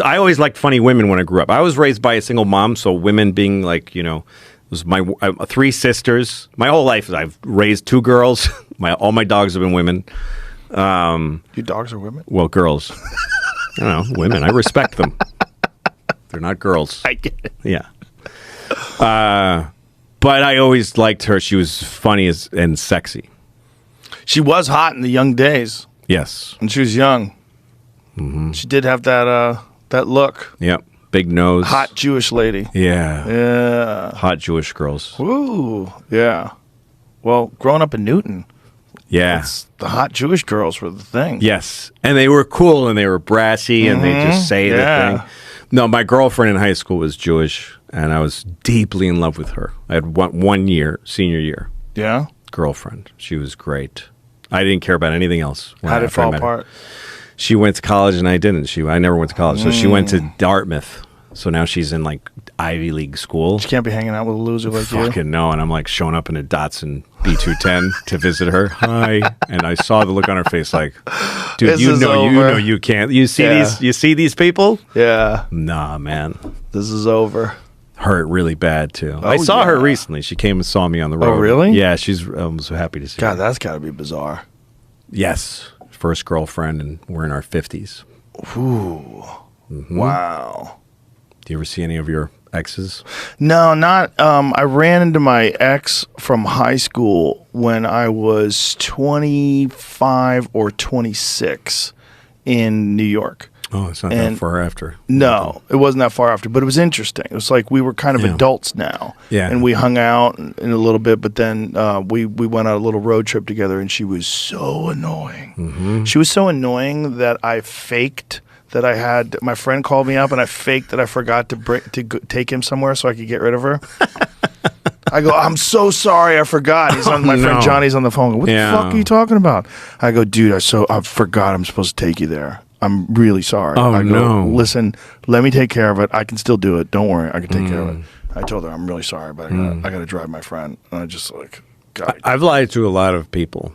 I always liked funny women when I grew up. I was raised by a single mom, so women being like, it was my 3 sisters. My whole life, I've raised 2 girls. All my dogs have been women. Your dogs are women? Well, girls. I don't know, women. I respect them. They're not girls. I get it. Yeah. But I always liked her. She was funny and sexy. She was hot in the young days. Yes. When she was young. Mm-hmm. She did have that look. Yep. Big nose. Hot Jewish lady. Yeah. Yeah. Hot Jewish girls. Ooh. Yeah. Well, growing up in Newton. Yeah. The hot Jewish girls were the thing. Yes. And they were cool and they were brassy and they just say the thing. No, my girlfriend in high school was Jewish and I was deeply in love with her. I had one year, senior year. Yeah? Girlfriend. She was great. I didn't care about anything else. How did it fall apart? She went to college and I didn't. I never went to college. So she went to Dartmouth. So now she's in like Ivy League school. She can't be hanging out with a loser like you. Fucking no. And I'm like showing up in a Datsun B210 to visit her. Hi. And I saw the look on her face like, dude, you know you can't. You see these people? Yeah. Nah, man. This is over. Hurt really bad too. Oh, I saw her recently. She came and saw me on the road. Oh, really? Yeah, I was so happy to see her. God, that's got to be bizarre. Yes. First girlfriend, and we're in our 50s. Ooh. Mm-hmm. Wow. Do you ever see any of your exes? No, not. I ran into my ex from high school when I was 25 or 26 in New York. Oh, it's not that far after. No, it wasn't that far after, but it was interesting. It was like we were kind of adults now. Yeah. And we hung out in a little bit, but then we went on a little road trip together, and she was so annoying. Mm-hmm. She was so annoying that I faked that I had – my friend called me up, and I faked that I forgot to take him somewhere so I could get rid of her. I go, I'm so sorry, I forgot. My friend Johnny's on the phone. What the fuck are you talking about? I go, dude, I forgot I'm supposed to take you there. I'm really sorry. Oh, I go, no. Listen, let me take care of it. I can still do it. Don't worry. I can take care of it. I told her, I'm really sorry, but I got to drive my friend. And I just like, God. I've lied to a lot of people.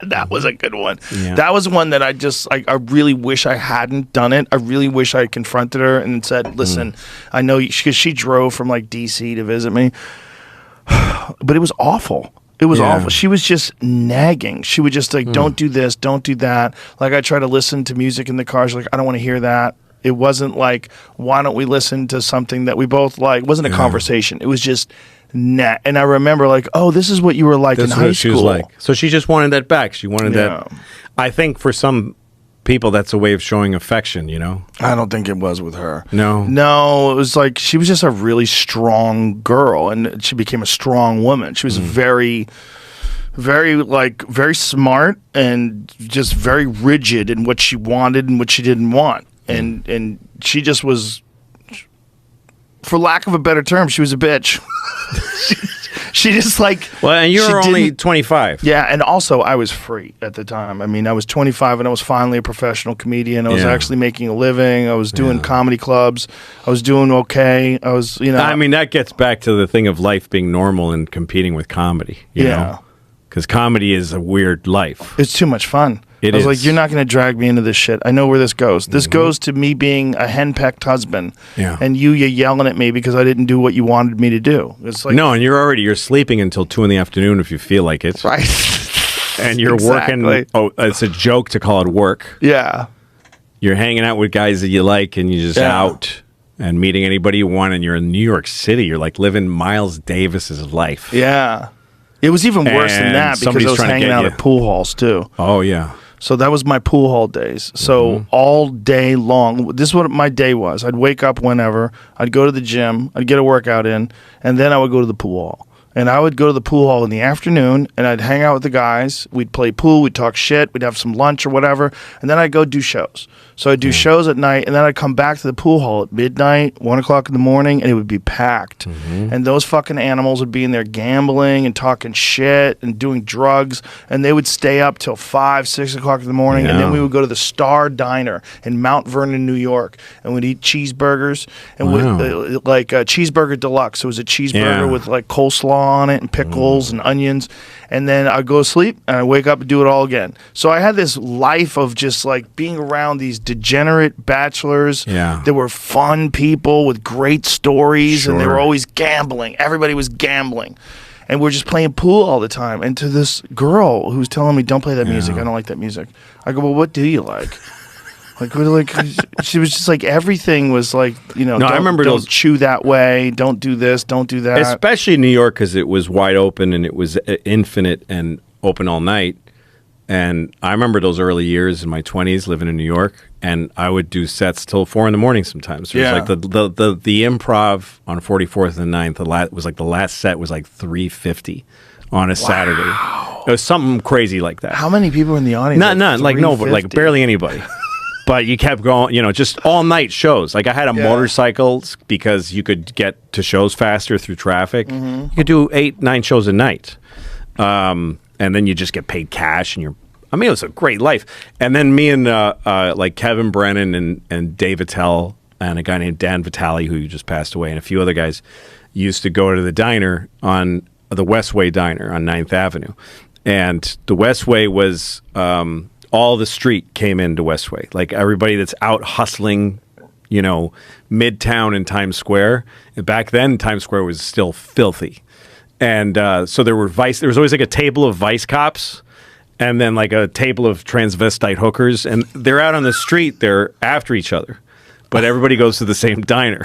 That was a good one. Yeah. That was one that I really wish I hadn't done it. I really wish I had confronted her and said, listen, I know, because she drove from like D.C. to visit me, but it was awful. It was awful. She was just nagging. She would just like, don't do this, don't do that. Like I try to listen to music in the car. She's like, I don't want to hear that. It wasn't like, why don't we listen to something that we both like? It wasn't a conversation. It was just and I remember like, oh, this is what you were like in high school. She was like. So she just wanted that back. She wanted that. I think for some people, that's a way of showing affection, I don't think it was with her. No, it was like she was just a really strong girl, and she became a strong woman. She was very smart and just very rigid in what she wanted and what she didn't want, and she just was, for lack of a better term, she was a bitch. She just like... Well, and you were only 25. Yeah, and also I was free at the time. I mean, I was 25 and I was finally a professional comedian. I was actually making a living. I was doing comedy clubs. I was doing okay. I was, I mean, that gets back to the thing of life being normal and competing with comedy. You know? Because comedy is a weird life. It's too much fun. I was like, you're not going to drag me into this shit. I know where this goes. This goes to me being a henpecked husband. Yeah. And you're yelling at me because I didn't do what you wanted me to do. It's like, no, and you're sleeping until 2 p.m. if you feel like it. Right. And you're working. Oh, it's a joke to call it work. Yeah. You're hanging out with guys that you like and you're just out and meeting anybody you want, and you're in New York City. You're like living Miles Davis's life. Yeah. It was even worse than that because I was hanging out at pool halls too. Oh, yeah. So that was my pool hall days. So all day long, this is what my day was. I'd wake up whenever, I'd go to the gym, I'd get a workout in, and then I would go to the pool hall. And I would go to the pool hall in the afternoon, and I'd hang out with the guys. We'd play pool, we'd talk shit, we'd have some lunch or whatever, and then I'd go do shows. So I'd do shows at night, and then I'd come back to the pool hall at midnight, 1 o'clock in the morning, and it would be packed. And those fucking animals would be in there gambling and talking shit and doing drugs, and they would stay up till 5, 6 o'clock in the morning, and then we would go to the Star Diner in Mount Vernon, New York, and we'd eat cheeseburgers, and like a cheeseburger deluxe. So it was a cheeseburger with like coleslaw slaw on it and pickles and onions. And then I'd go to sleep and I'd wake up and do it all again. So I had this life of just like being around these degenerate bachelors. Yeah. They were fun people with great stories, and they Sure. were always gambling. Everybody was gambling. And we're just playing pool all the time. And to this girl who's telling me, don't play that music. I don't like that music. I go, well, what do you like? Like, she was just like, everything was like, you know, No, I remember don't those- chew that way. Don't do this. Don't do that. Especially in New York, because it was wide open and it was infinite and open all night. And I remember those early years in my 20s living in New York, and I would do sets till 4 a.m. sometimes. It was like the improv on 44th and 9th, was like the last set was like 350 on a Saturday. It was something crazy like that. How many people were in the audience? None, like no, but like 350? barely anybody. But you kept going, you know, just all night shows. Like I had a motorcycle because you could get to shows faster through traffic. You could do 8, 9 shows a night. And then you just get paid cash, and I mean, it was a great life. And then me and like Kevin Brennan and Dave Attell and a guy named Dan Vitale, who just passed away, and a few other guys used to go to the diner on the Westway Diner on 9th Avenue. And the Westway was all the street came into Westway. Like everybody that's out hustling, you know, Midtown and Times Square. And back then, Times Square was still filthy. And so there was always like a table of vice cops and then like a table of transvestite hookers. And they're out on the street. They're after each other. But everybody goes to the same diner.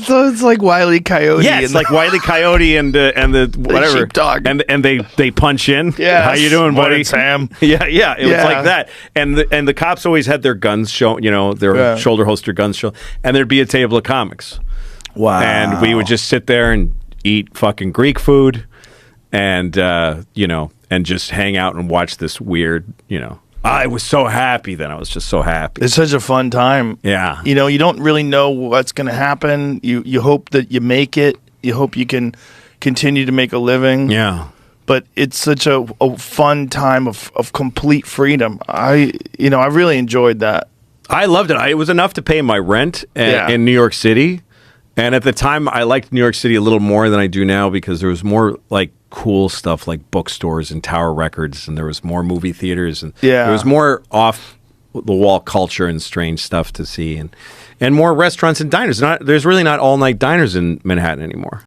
So it's like Wile E. Coyote. Yeah, it's like Wile E. Coyote and the whatever. sheepdog. And they punch in. Yeah. How you doing, buddy? Morning, Sam. Yeah. It was Yeah. like that. And the cops always had their guns show, you know, their shoulder holster guns show. And there'd be a table of comics. Wow. And we would just sit there and eat fucking Greek food and, you know, and just hang out and watch this weird, you know. I was so happy then. I was just so happy. It's such a fun time. Yeah. You know, you don't really know what's going to happen. You hope that you make it. You hope you can continue to make a living. Yeah. But it's such a fun time of complete freedom. I really enjoyed that. I loved it. It was enough to pay my rent in New York City. And at the time, I liked New York City a little more than I do now because there was more like cool stuff like bookstores and Tower Records, and there was more movie theaters, and there was more off the wall culture and strange stuff to see, and more restaurants and diners. There's really not all night diners in Manhattan anymore.